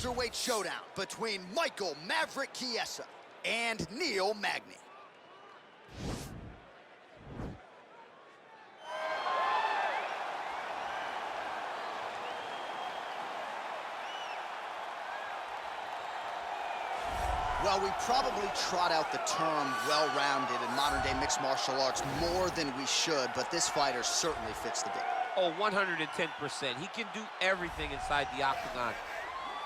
welterweight showdown between Michael Maverick Chiesa and Neil Magny. Well, we probably trot out the term well-rounded in modern-day mixed martial arts more than we should, but this fighter certainly fits the bill. Oh, 110%. He can do everything inside the octagon.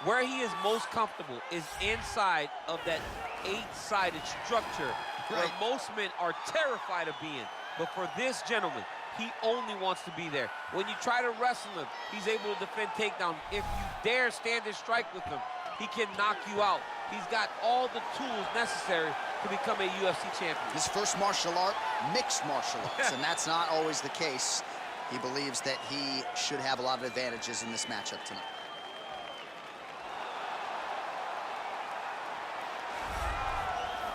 Where he is most comfortable is inside of that 8-sided structure where most men are terrified of being. But for this gentleman, he only wants to be there. When you try to wrestle him, he's able to defend takedown. If you dare stand and strike with him, he can knock you out. He's got all the tools necessary to become a UFC champion. His first martial art, mixed martial arts, and that's not always the case. He believes that he should have a lot of advantages in this matchup tonight.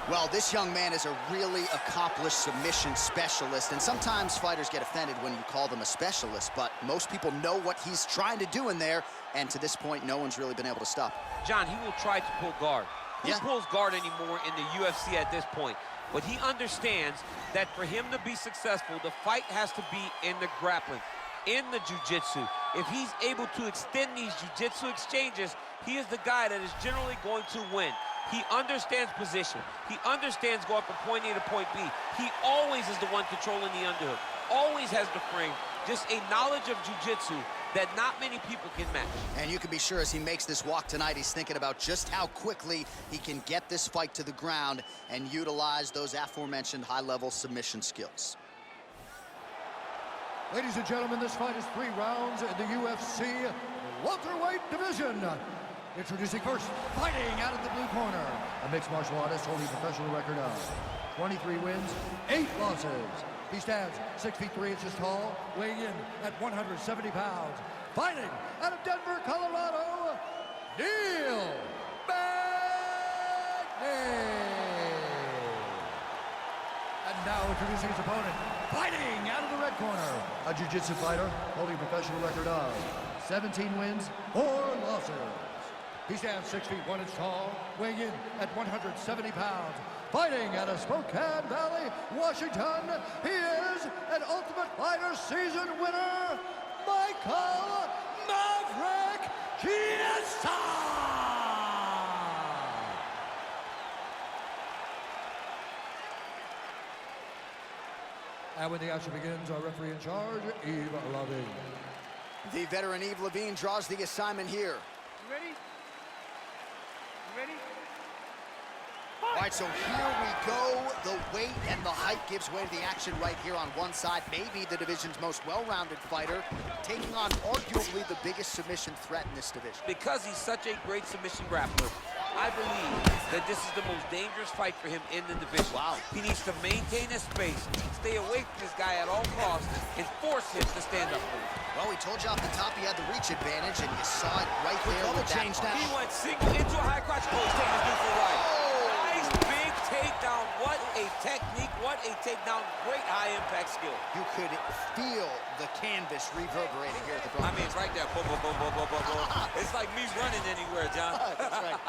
Well, this young man is a really accomplished submission specialist, and sometimes fighters get offended when you call them a specialist, but most people know what he's trying to do in there, and to this point, no one's really been able to stop him. John, he will try to pull guard. Who pulls guard anymore in the UFC at this point? But he understands that for him to be successful, the fight has to be in the grappling, in the jiu-jitsu. If he's able to extend these jiu-jitsu exchanges, he is the guy that is generally going to win. He understands position. He understands going from point A to point B. He always is the one controlling the underhook. Always has the frame. Just a knowledge of jiu-jitsu that not many people can match. And you can be sure as he makes this walk tonight, he's thinking about just how quickly he can get this fight to the ground and utilize those aforementioned high-level submission skills. Ladies and gentlemen, this fight is 3 rounds in the UFC welterweight division. Introducing first, fighting out of the blue corner, a mixed martial artist holding a professional record of 23 wins, 8 losses. He stands 6 feet 3 inches tall, weighing in at 170 pounds. Fighting out of Denver, Colorado, Neil Magny. And now introducing his opponent, fighting out of the red corner, a jiu-jitsu fighter holding a professional record of 17 wins, 4 losses. He stands 6 feet 1 inch tall, weighing in at 170 pounds. Fighting out of Spokane Valley, Washington, he is an Ultimate Fighter season winner, Michael Maverick Chiesa! And when the action begins, our referee in charge, Yves Lavigne. The veteran Yves Lavigne draws the assignment here. You ready? You ready? All right, so here we go. The weight and the height gives way to the action right here on one side. Maybe the division's most well-rounded fighter, taking on arguably the biggest submission threat in this division. Because he's such a great submission grappler, I believe that this is the most dangerous fight for him in the division. Wow. He needs to maintain his space, stay away from this guy at all costs, and force him to stand up for him. Well, we told you off the top he had the reach advantage, and you saw it right there with that punch. He went single into a high crotch. Oh, he's taking his dude for a ride. Nice big takedown. What a technique. What a takedown. Great high-impact skill. You could feel the canvas reverberating here at the I mean, it's right there. Boom, boom, boom, boom, boom, boom, boom. It's like me running anywhere, John. That's right.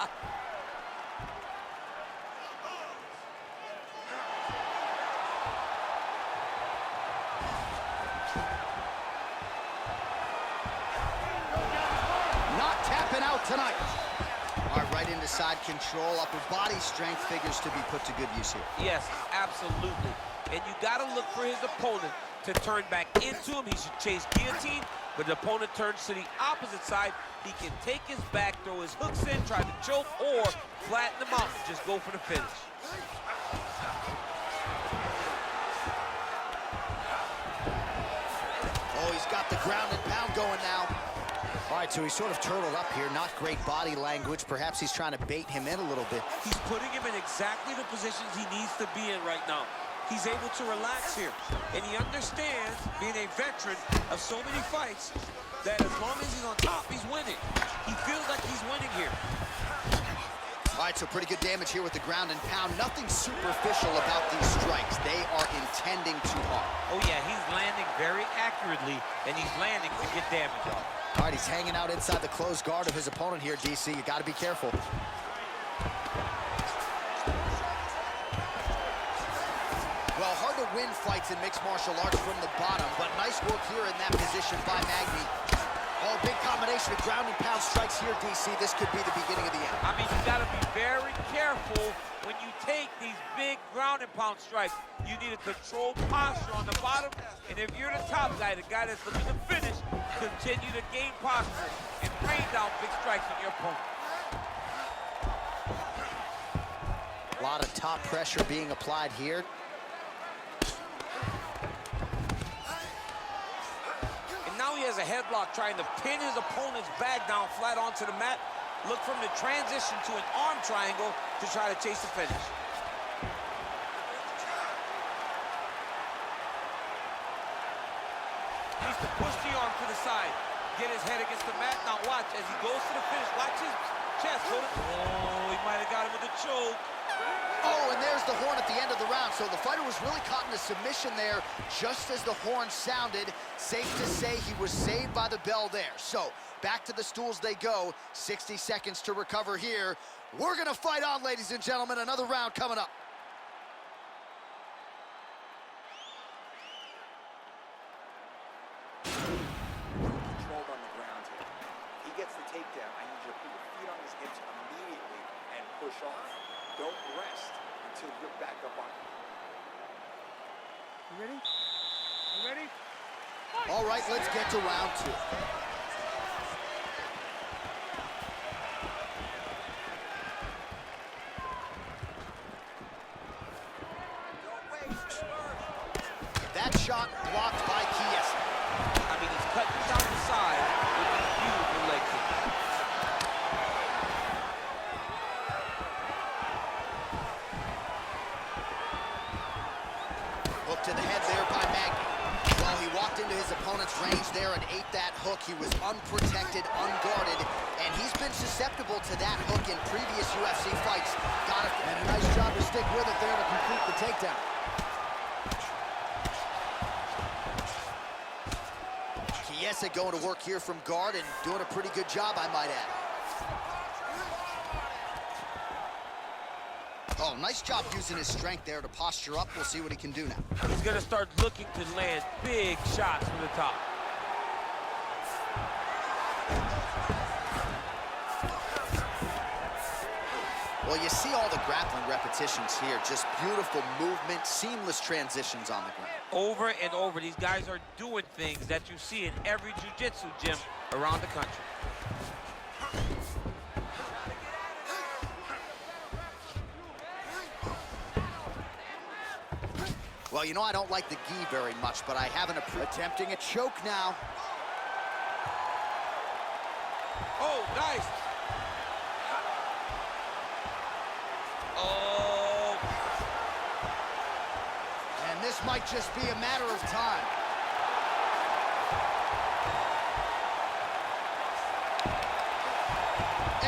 Tonight. All right, right into side control. Upper body strength figures to be put to good use here. Yes, absolutely. And you got to look for his opponent to turn back into him. He should chase guillotine, but the opponent turns to the opposite side. He can take his back, throw his hooks in, try to choke, or flatten him out and just go for the finish. Oh, he's got the ground and pound going now. All right, so he's sort of turtled up here. Not great body language. Perhaps he's trying to bait him in a little bit. He's putting him in exactly the positions he needs to be in right now. He's able to relax here. And he understands, being a veteran of so many fights, that as long as he's on top, he's winning. He feels like he's winning here. All right, so pretty good damage here with the ground and pound. Nothing superficial about these strikes. They are intending to harm. Oh, yeah, he's landing very accurately, and he's landing to get damage off. All right, he's hanging out inside the closed guard of his opponent here, DC. You got to be careful. Well, hard to win fights in mixed martial arts from the bottom, but nice work here in that position by Magny. Oh, big combination of ground and pound strikes here, DC. This could be the beginning of the end. I mean, you got to be very careful when you take these big ground and pound strikes. You need a controlled posture on the bottom, and if you're the top guy, the guy that's looking to finish, continue to gain posture and rain down big strikes on your opponent. A lot of top pressure being applied here. Now he has a headlock trying to pin his opponent's back down flat onto the mat. Look from the transition to an arm triangle to try to chase the finish. He needs to push the arm to the side, get his head against the mat. Now watch as he goes to the finish. Watch his chest. Oh, he might have got him with a choke. Oh, and there's the horn at the end of the round. So the fighter was really caught in a submission there just as the horn sounded. Safe to say he was saved by the bell there. So back to the stools they go. 60 seconds to recover here. We're going to fight on, ladies and gentlemen. Another round coming up. Controlled on the ground here. He gets the takedown. I need you to put your feet on his hips immediately and push off. Don't rest until you're back up on it. You ready? You ready? All right, let's get to round two. That shot blocked by Chiesa. I mean, he's cutting down the side with a beautiful leg kick. Hook to the head there by Magny. Well, he walked into his opponent's range there and ate that hook. He was unprotected, unguarded, and he's been susceptible to that hook in previous UFC fights. Got it, and a nice job to stick with it there to complete the takedown. Chiesa going to work here from guard and doing a pretty good job, I might add. Oh, nice job using his strength there to posture up. We'll see what he can do now. He's going to start looking to land big shots from the top. Well, you see all the grappling repetitions here. Just beautiful movement, seamless transitions on the ground. Over and over, these guys are doing things that you see in every jiu-jitsu gym around the country. Well, you know I don't like the gi very much, but I haven't attempting a choke now. Oh, nice. Oh. And this might just be a matter of time.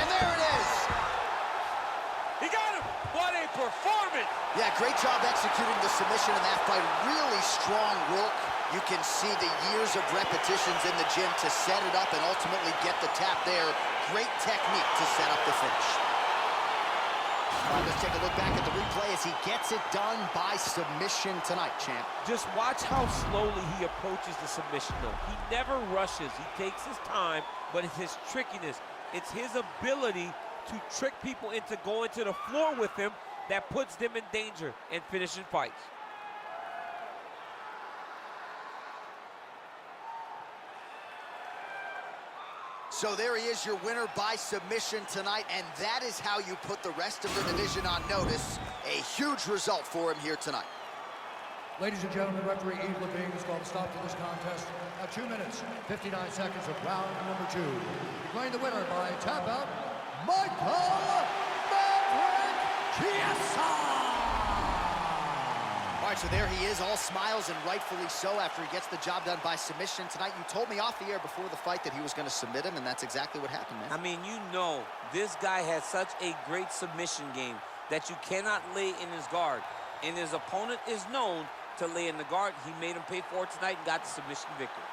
And there it is. He got him. What a performance. Yeah, great job executing the submission in that fight. Really strong work. You can see the years of repetitions in the gym to set it up and ultimately get the tap there. Great technique to set up the finish. All right, let's take a look back at the replay as he gets it done by submission tonight, champ. Just watch how slowly he approaches the submission, though. He never rushes. He takes his time, but it's his trickiness. It's his ability to trick people into going to the floor with him that puts them in danger and finishing fights. So there he is, your winner by submission tonight, and that is how you put the rest of the division on notice. A huge result for him here tonight. Ladies and gentlemen, referee Yves Levine has called a stop to this contest at 2 minutes, 59 seconds of round number 2. Declaring the winner by tap out, Magny Ufc. All right, so there he is, all smiles and rightfully so after he gets the job done by submission tonight. You told me off the air before the fight that he was going to submit him, and that's exactly what happened, man. I mean, you know, this guy has such a great submission game that you cannot lay in his guard. And his opponent is known to lay in the guard. He made him pay for it tonight and got the submission victory.